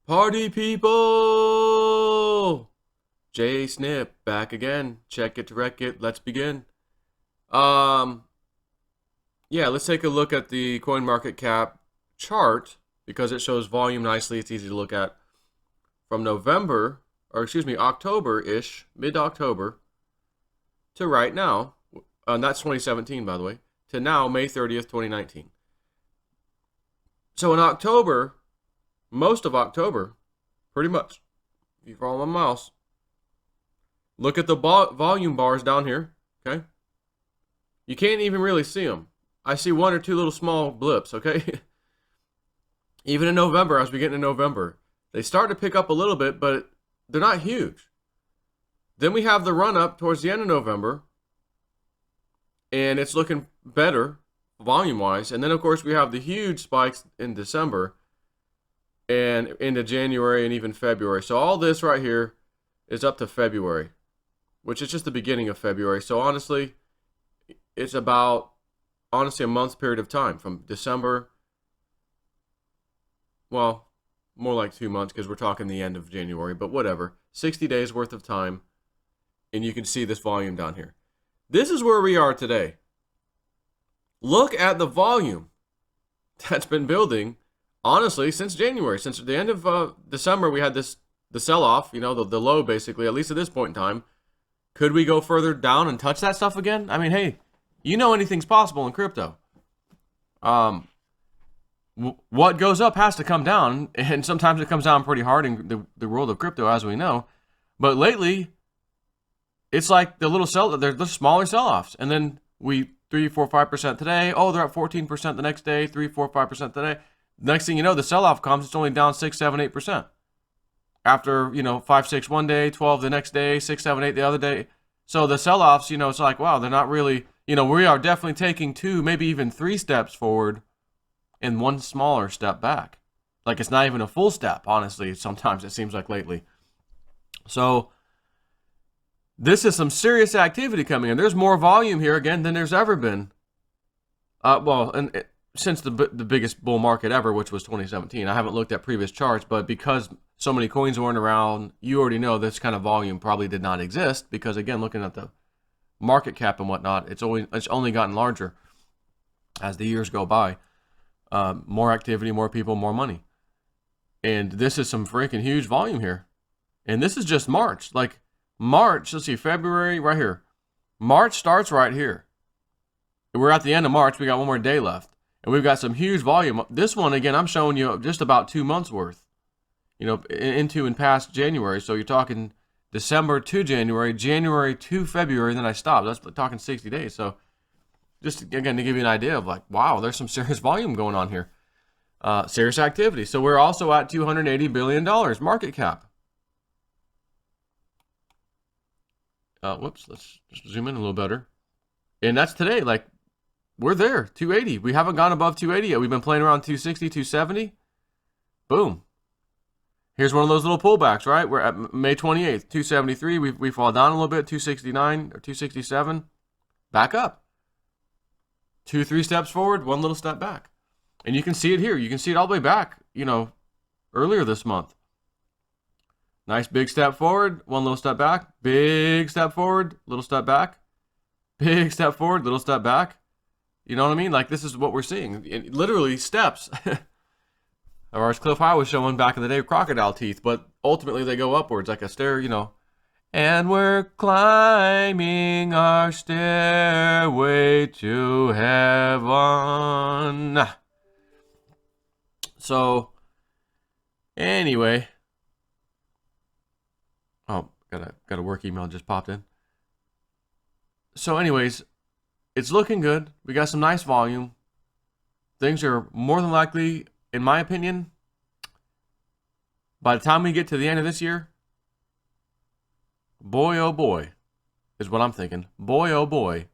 Party people! J Snip back again. Check it to wreck it. Let's begin. Um, yeah, let's take a look at the coin market cap chart because it shows volume nicely. It's easy to look at from November, or excuse me, October-ish, mid-October to right now. And that's 2017, by the way, to now, May 30th, 2019. So in October, most of October, pretty much, if you follow my mouse, look at the volume bars down here, okay? You can't even really see them. I see one or two little small blips, okay? Even in November, as we get into November, they start to pick up a little bit, but they're not huge. Then we have the run up towards the end of November, and it's looking better volume-wise. And then, of course, we have the huge spikes in December and into January and even February. So all this right here is up to February, which is just the beginning of February. So honestly, it's about, honestly, a month's period of time from December, well, more like 2 months because we're talking the end of January, but whatever. 60 days worth of time, and you can see this volume down here. This is where we are today. Look at the volume that's been building, honestly, since January. Since the end of December, we had the sell-off, you know, the low, basically, at least at this point in time. Could we go further down and touch that stuff again? I mean, hey, you know anything's possible in crypto. What goes up has to come down, and sometimes it comes down pretty hard in the world of crypto, as we know. But lately, it's like they're smaller sell-offs, and then we 3, 4, 5% today. Oh, they're at 14% the next day. 3, 4, 5% today. Next thing you know, the sell-off comes. It's only down 6, 7, 8%. After 5, 6 one day, 12 the next day, 6, 7, 8 the other day. So the sell-offs, it's like, wow, they're not really. We are definitely taking 2, maybe even 3 steps forward, and 1 smaller step back. Like it's not even a full step, honestly. Sometimes it seems like lately. So this is some serious activity coming in. There's more volume here again than there's ever been. Since the biggest bull market ever, which was 2017. I haven't looked at previous charts, but because so many coins weren't around, you already know this kind of volume probably did not exist. Because again, looking at the market cap and whatnot, it's only gotten larger as the years go by. More activity, more people, more money, and this is some freaking huge volume here. And this is just March. Like March, let's see, February, right here. March starts right here. We're at the end of March. We got 1 more day left. And we've got some huge volume. This one, again, I'm showing you just about 2 months worth, into and past January. So you're talking December to January, January to February, and then I stopped. That's talking 60 days. So just, again, to give you an idea of like, wow, there's some serious volume going on here. Serious activity. So we're also at $280 billion market cap. Let's just zoom in a little better. And that's today. Like, we're there, 280. We haven't gone above 280 yet. We've been playing around 260, 270. Boom. Here's one of those little pullbacks, right? We're at May 28th, 273. We fall down a little bit, 269 or 267. Back up. 2, 3 steps forward, 1 little step back. And you can see it here. You can see it all the way back, earlier this month. Nice big step forward, 1 little step back. Big step forward, little step back. Big step forward, little step back. You know what I mean? Like, this is what we're seeing. Literally steps. Or as Cliff High was showing back in the day, crocodile teeth. But ultimately, they go upwards like a stair, And we're climbing our stairway to heaven. So, anyway. Oh, got a work email just popped in. So anyways, it's looking good. We got some nice volume. Things are more than likely, in my opinion, by the time we get to the end of this year, boy, oh boy, is what I'm thinking. Boy, oh boy,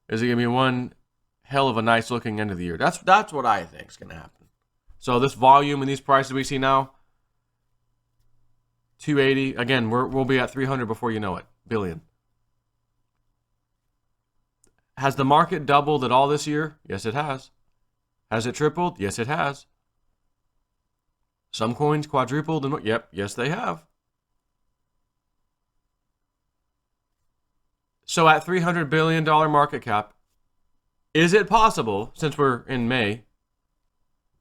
is it going to be one hell of a nice looking end of the year. That's what I think is going to happen. So this volume and these prices we see now, 280, again, we'll be at 300 before you know it, billion. Has the market doubled at all this year? Yes, it has. Has it tripled? Yes, it has. Some coins quadrupled, and yep, yes they have. So at $300 billion market cap, is it possible, since we're in May,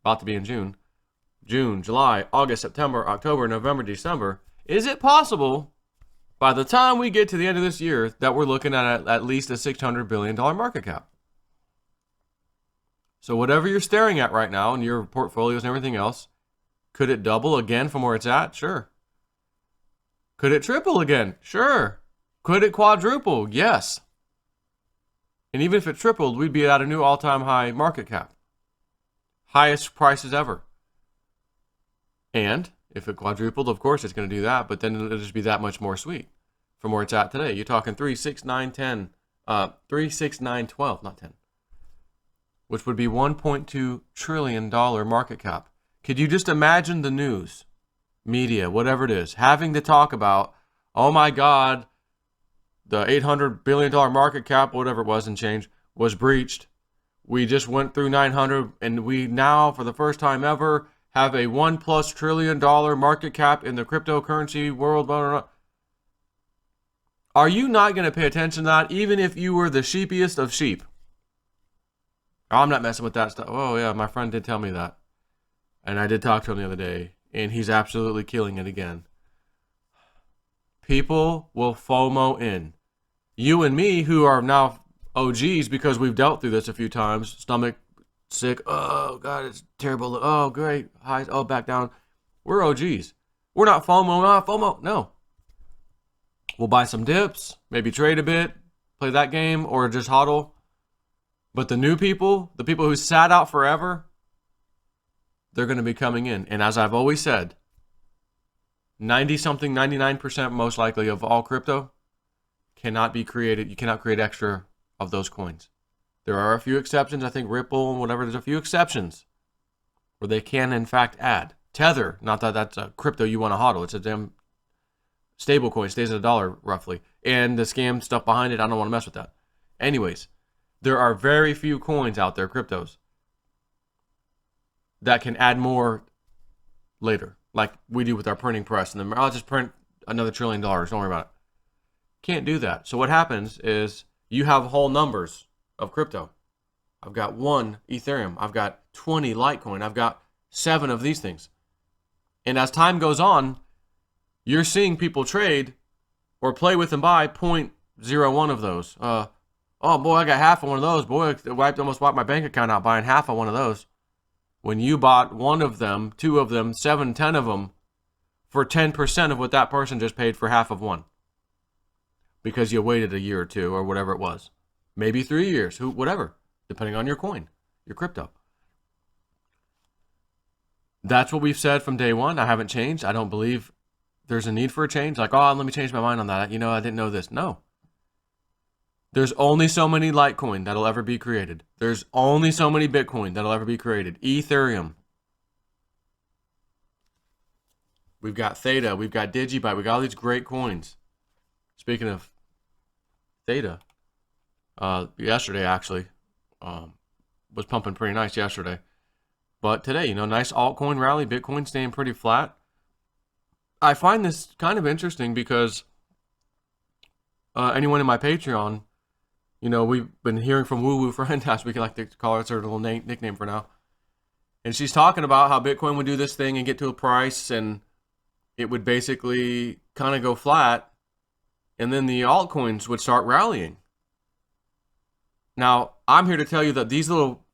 about to be in June, July, August, September, October, November, December, is it possible by the time we get to the end of this year that we're looking at least a $600 billion market cap? So whatever you're staring at right now in your portfolios and everything else, could it double again from where it's at? Sure. Could it triple again? Sure. Could it quadruple? Yes. And even if it tripled, we'd be at a new all-time high market cap. Highest prices ever. And if it quadrupled, of course it's going to do that, but then it'll just be that much more sweet from where it's at today. You're talking 3, 6, 9, 10, 3, 6, 9, 12, not 10, which would be $1.2 trillion market cap. Could you just imagine the news, media, whatever it is, having to talk about, oh my God, the $800 billion market cap, whatever it was and change, was breached. We just went through 900, and we now, for the first time ever, have a $1+ trillion market cap in the cryptocurrency world. Blah, blah, blah. Are you not going to pay attention to that, even if you were the sheepiest of sheep? I'm not messing with that stuff. Oh, yeah, my friend did tell me that. And I did talk to him the other day, and he's absolutely killing it again. People will FOMO in. You and me, who are now OGs because we've dealt through this a few times, stomach sick, oh, God, it's terrible, oh, great, highs, oh, back down. We're OGs. We're not FOMO, no. We'll buy some dips, maybe trade a bit, play that game, or just hodl. But the new people, the people who sat out forever, they're going to be coming in. And as I've always said, 90-something, 99% most likely of all crypto cannot be created. You cannot create extra of those coins. There are a few exceptions. I think Ripple and whatever, there's a few exceptions where they can, in fact, add. Tether, not that that's a crypto you want to hodl. It's a damn stable coin, stays at $1 roughly. And the scam stuff behind it, I don't want to mess with that. Anyways, there are very few coins out there, cryptos, that can add more later, like we do with our printing press. And then I'll just print another $1 trillion. Don't worry about it. Can't do that. So what happens is you have whole numbers of crypto. I've got 1 Ethereum. I've got 20 Litecoin. I've got 7 of these things. And as time goes on, you're seeing people trade or play with and buy 0.01 of those. Oh boy, I got half of one of those. Boy, I almost wiped my bank account out buying half of one of those. When you bought 1 of them, 2 of them, 7, 10 of them for 10% of what that person just paid for half of one. Because you waited a year or 2 or whatever it was. Maybe 3 years, whatever, depending on your coin, your crypto. That's what we've said from day one. I haven't changed. I don't believe there's a need for a change. Like, oh, let me change my mind on that. You know, I didn't know this. No. There's only so many Litecoin that'll ever be created. There's only so many Bitcoin that'll ever be created. Ethereum. We've got Theta. We've got Digibyte. We got all these great coins. Speaking of Theta, yesterday actually was pumping pretty nice yesterday. But today, you know, nice altcoin rally. Bitcoin staying pretty flat. I find this kind of interesting because anyone in my Patreon, you know, we've been hearing from Woo Woo Friend, as we like to call her. It's her little nickname for now. And she's talking about how Bitcoin would do this thing and get to a price and it would basically kind of go flat. And then the altcoins would start rallying. Now, I'm here to tell you that these little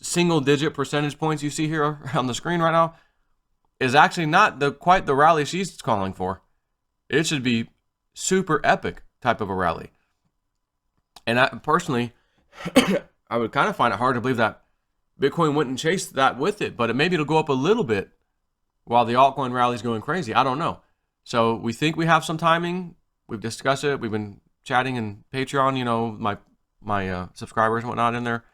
single-digit percentage points you see here on the screen right now is actually not quite the rally she's calling for. It should be super epic type of a rally. And I personally, I would kind of find it hard to believe that Bitcoin wouldn't chase that with it, but maybe it'll go up a little bit while the altcoin rally is going crazy. I don't know. So we think we have some timing. We've discussed it. We've been chatting in Patreon, you know, my subscribers and whatnot in there.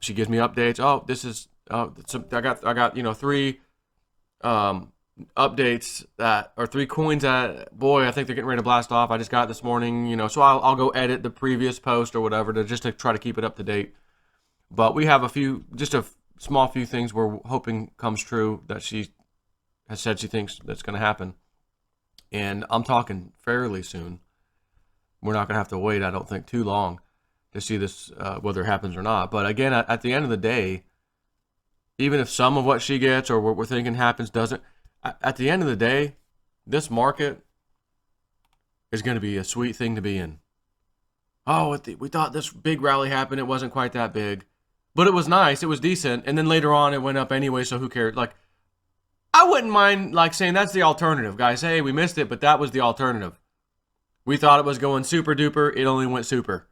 She gives me updates. Oh, this is I got you know 3 updates that or 3 coins that, boy, I think they're getting ready to blast off. I just got it this morning, you know, so I'll go edit the previous post or whatever just to try to keep it up to date. But we have a few, just a small few things we're hoping comes true that she has said she thinks that's going to happen. And I'm talking fairly soon. We're not going to have to wait, I don't think, too long to see this, whether it happens or not. But again, at the end of the day, even if some of what she gets or what we're thinking happens doesn't, at the end of the day, this market is going to be a sweet thing to be in. Oh, we thought this big rally happened. It wasn't quite that big. But it was nice. It was decent. And then later on, it went up anyway, so who cares? Like, I wouldn't mind like saying that's the alternative, guys. Hey, we missed it, but that was the alternative. We thought it was going super duper. It only went super.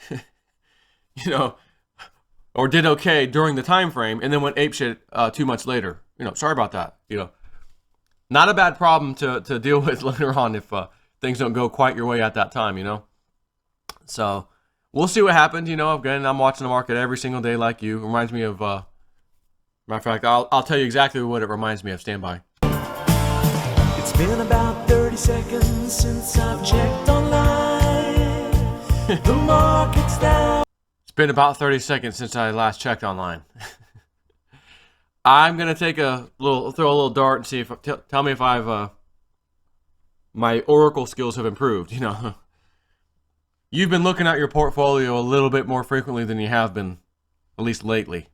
You know, or did okay during the time frame and then went apeshit 2 months later. You know, sorry about that. You know, not a bad problem to deal with later on if things don't go quite your way at that time, you know. So we'll see what happens. You know, again, I'm watching the market every single day like you. It reminds me of, matter of fact, I'll tell you exactly what it reminds me of. Stand by. It's been about 30 seconds since I've checked online. The market's down. It's been about 30 seconds since I last checked online. I'm gonna throw a little dart and see if tell me if I've my Oracle skills have improved. You know, you've been looking at your portfolio a little bit more frequently than you have been, at least lately.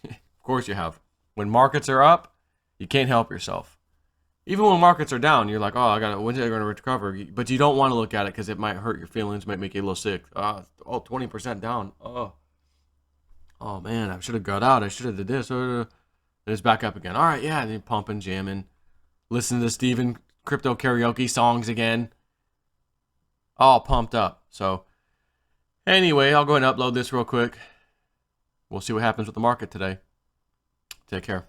Of course you have. When markets are up, you can't help yourself. Even when markets are down, you're like, oh, when's it going to recover? But you don't want to look at it because it might hurt your feelings, might make you a little sick. 20% down. Oh man, I should have got out. I should have did this. And it's back up again. All right, yeah, and you're pumping, jamming, listening to Steven crypto karaoke songs again. All pumped up. So anyway, I'll go ahead and upload this real quick. We'll see what happens with the market today. Take care.